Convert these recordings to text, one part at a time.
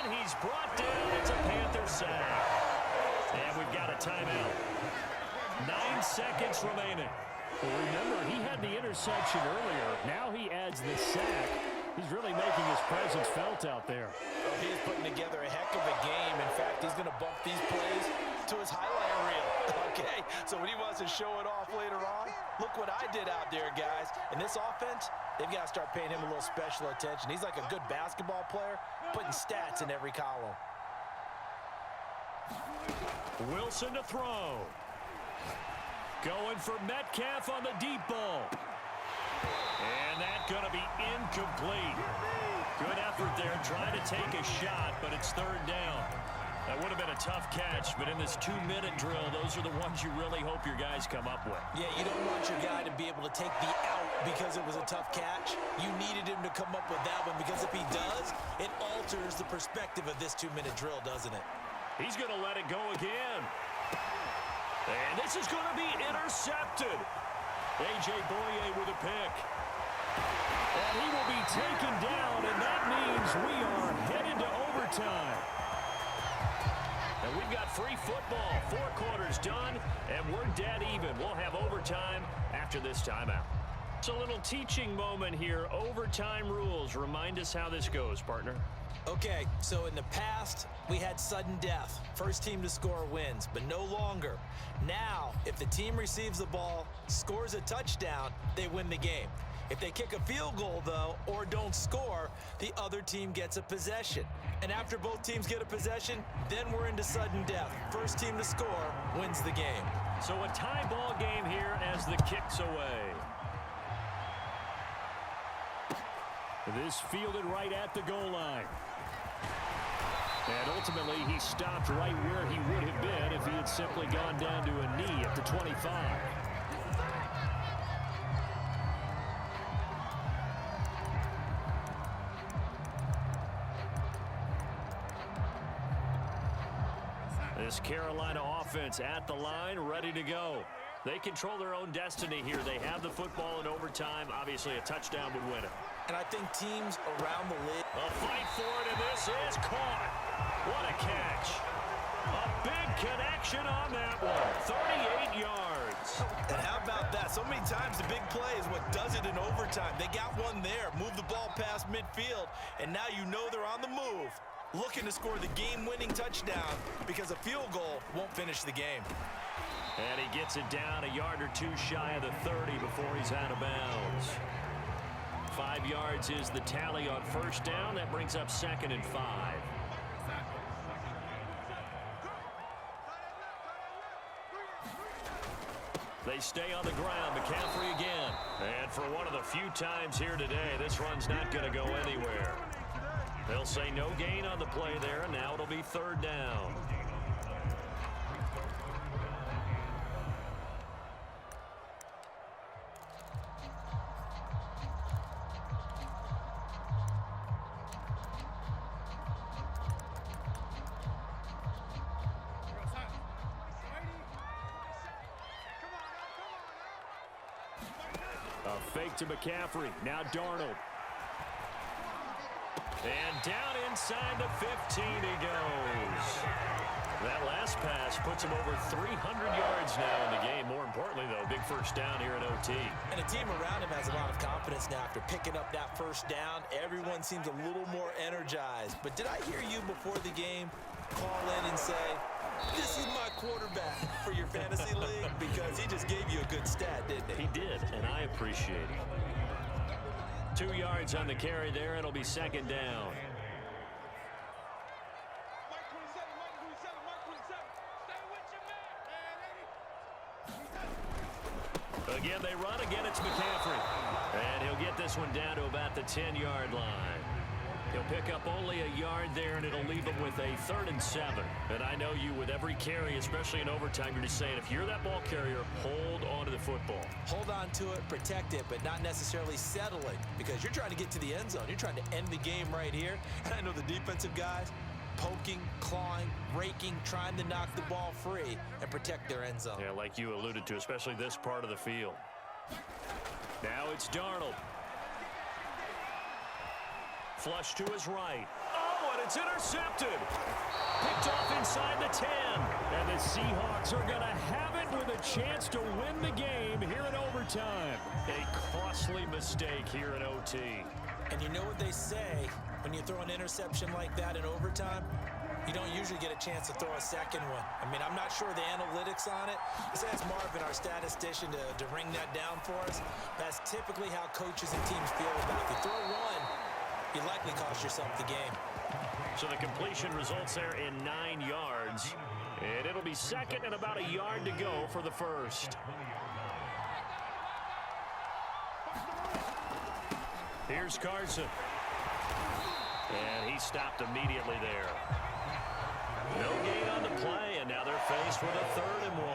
And he's brought down. It's a Panther sack. And we've got a timeout. 9 seconds remaining. Well, remember, he had the interception earlier. Now he adds the sack. He's really making his presence felt out there. Oh, he's putting together a heck of a game. In fact, he's going to bump these plays to his highlight reel. Okay, so when he wants to show it off later on, look what I did out there, guys. And this offense, they've got to start paying him a little special attention. He's like a good basketball player, putting stats in every column. Wilson to throw. Going for Metcalf on the deep ball. And that's going to be incomplete. Good effort there, trying to take a shot, but it's third down. That would have been a tough catch, but in this 2-minute drill, those are the ones you really hope your guys come up with. Yeah, you don't want your guy to be able to take the out because it was a tough catch. You needed him to come up with that one, because if he does, it alters the perspective of this 2-minute drill, doesn't it? He's going to let it go again. And this is going to be intercepted. A.J. Boye with a pick. And he will be taken down, and that means we are headed to overtime. And we've got free football. 4 quarters done, and we're dead even. We'll have overtime after this timeout. It's a little teaching moment here. Overtime rules. Remind us how this goes, partner. Okay, so in the past, we had sudden death. First team to score wins, but no longer. Now, if the team receives the ball, scores a touchdown, they win the game. If they kick a field goal, though, or don't score, the other team gets a possession. And after both teams get a possession, then we're into sudden death. First team to score wins the game. So a tie ball game here as the kick's away. This fielded right at the goal line. And ultimately, he stopped right where he would have been if he had simply gone down to a knee at the 25. This Carolina offense at the line, ready to go. They control their own destiny here. They have the football in overtime. Obviously, a touchdown would win it. And I think teams around the league... A fight for it, and this is caught. What a catch. A big connection on that one. 38 yards. And how about that? So many times the big play is what does it in overtime. They got one there, moved the ball past midfield, and now you know they're on the move, looking to score the game-winning touchdown, because a field goal won't finish the game. And he gets it down a yard or two shy of the 30 before he's out of bounds. 5 yards is the tally on first down. That brings up 2nd and 5. They stay on the ground. McCaffrey again. And for one of the few times here today, this run's not going to go anywhere. They'll say no gain on the play there, and now it'll be 3rd down. A fake to McCaffrey. Now Darnold. And down inside the 15 he goes. That last pass puts him over 300 yards now in the game. More importantly, though, big first down here in OT. And the team around him has a lot of confidence now after picking up that first down. Everyone seems a little more energized. But did I hear you before the game call in and say, this is my quarterback for your fantasy league? Because he just gave you a good stat, didn't he? He did, and I appreciate it. 2 yards on the carry there. It'll be 2nd down. Again, they run. Again, it's McCaffrey. And he'll get this one down to about the 10-yard line. He'll pick up only a yard there, and it'll leave him with a 3rd and 7. And I know you, with every carry, especially in overtime, you're just saying, if you're that ball carrier, hold on to the football. Hold on to it, protect it, but not necessarily settling, because you're trying to get to the end zone. You're trying to end the game right here. And I know the defensive guys, poking, clawing, raking, trying to knock the ball free and protect their end zone. Yeah, like you alluded to, especially this part of the field. Now it's Darnold. Flush to his right. Oh, and it's intercepted. Picked off inside the 10. And the Seahawks are going to have it with a chance to win the game here in overtime. A costly mistake here in OT. And you know what they say, when you throw an interception like that in overtime, you don't usually get a chance to throw a second one. I mean, I'm not sure the analytics on it. Let's ask Marvin, our statistician, to ring that down for us. That's typically how coaches and teams feel about it. If you throw one, you likely cost yourself the game. So the completion results there in 9 yards. And it'll be second and about a yard to go for the first. Here's Carson. And he stopped immediately there. No gain on the play, and now they're faced with a 3rd and 1.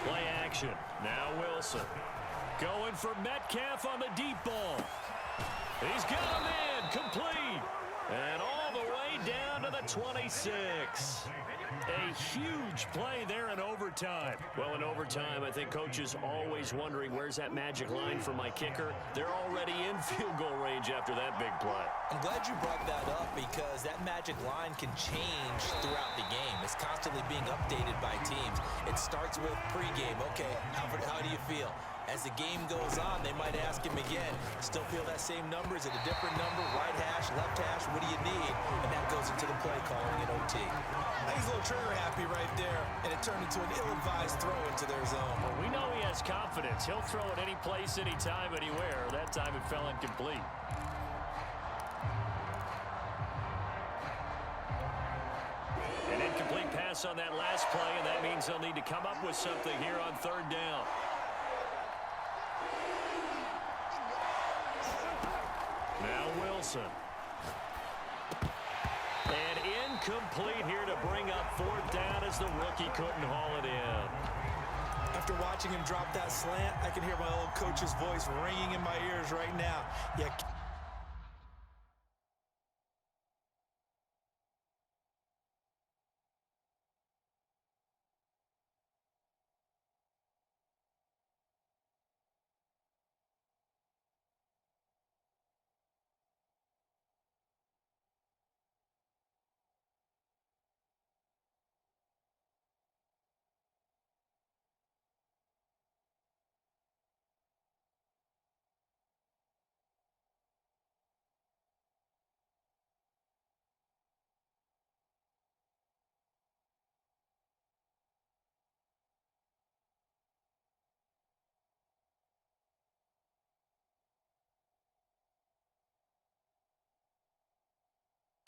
Play action. Now Wilson. Going for Metcalf on the deep ball. He's got him in. Complete. And all the way down to the 26. A huge play there in overtime. Well, in overtime, I think coaches always wondering, where's that magic line for my kicker? They're already in field goal range after that big play. I'm glad you brought that up because that magic line can change throughout the game. It's constantly being updated by teams. It starts with pregame. Okay, how do you feel? As the game goes on, they might ask him again, still feel that same number? Is it a different number? Right hash, left hash, what do you need? And that goes into the play calling in OT. I think he's a little trigger happy right there, and it turned into an ill-advised throw into their zone. Well, we know he has confidence. He'll throw it any place, anytime, anywhere. That time it fell incomplete. An incomplete pass on that last play, and that means they'll need to come up with something here on 3rd down. Now Wilson. And incomplete here to bring up 4th down as the rookie couldn't haul it in. After watching him drop that slant, I can hear my old coach's voice ringing in my ears right now. Yeah.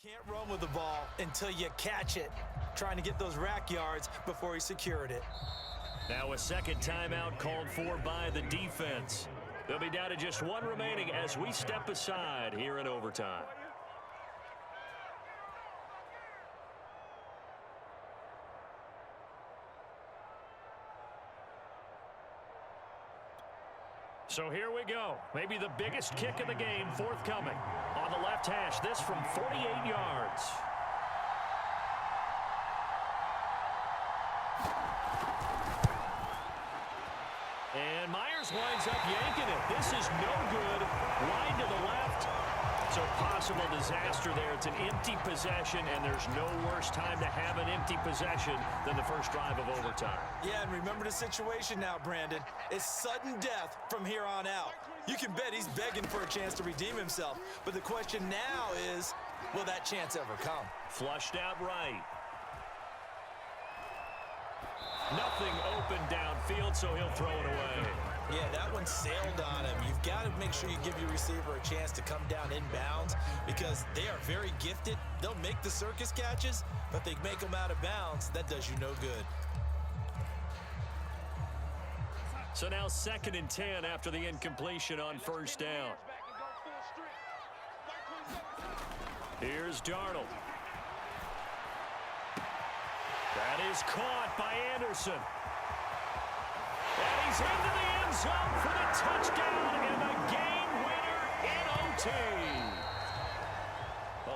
Can't run with the ball until you catch it. Trying to get those rack yards before he secured it. Now a second timeout called for by the defense. They'll be down to just 1 remaining as we step aside here in overtime. So here we go. Maybe the biggest kick of the game forthcoming. On the left hash, this from 48 yards. And Myers winds up yanking it. This is no good. Wide to the left. So possible disaster there. It's an empty possession, and there's no worse time to have an empty possession than the first drive of overtime. Yeah, and remember the situation now, Brandon. It's sudden death from here on out. You can bet he's begging for a chance to redeem himself. But the question now is, will that chance ever come? Flushed out right. Nothing open downfield, so he'll throw it away. Yeah, that one sailed on him. You've got to make sure you give your receiver a chance to come down inbounds because they are very gifted. They'll make the circus catches, but they make them out of bounds. That does you no good. So now 2nd and 10 after the incompletion on first down. Here's Darnold. That is caught by Anderson. And he's into the end zone for the touchdown and the game winner in OT.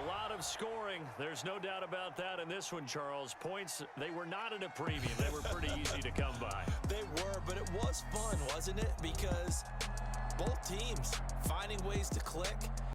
A lot of scoring. There's no doubt about that in this one, Charles. Points, they were not in a premium. They were pretty easy to come by. They were, but it was fun, wasn't it? Because both teams finding ways to click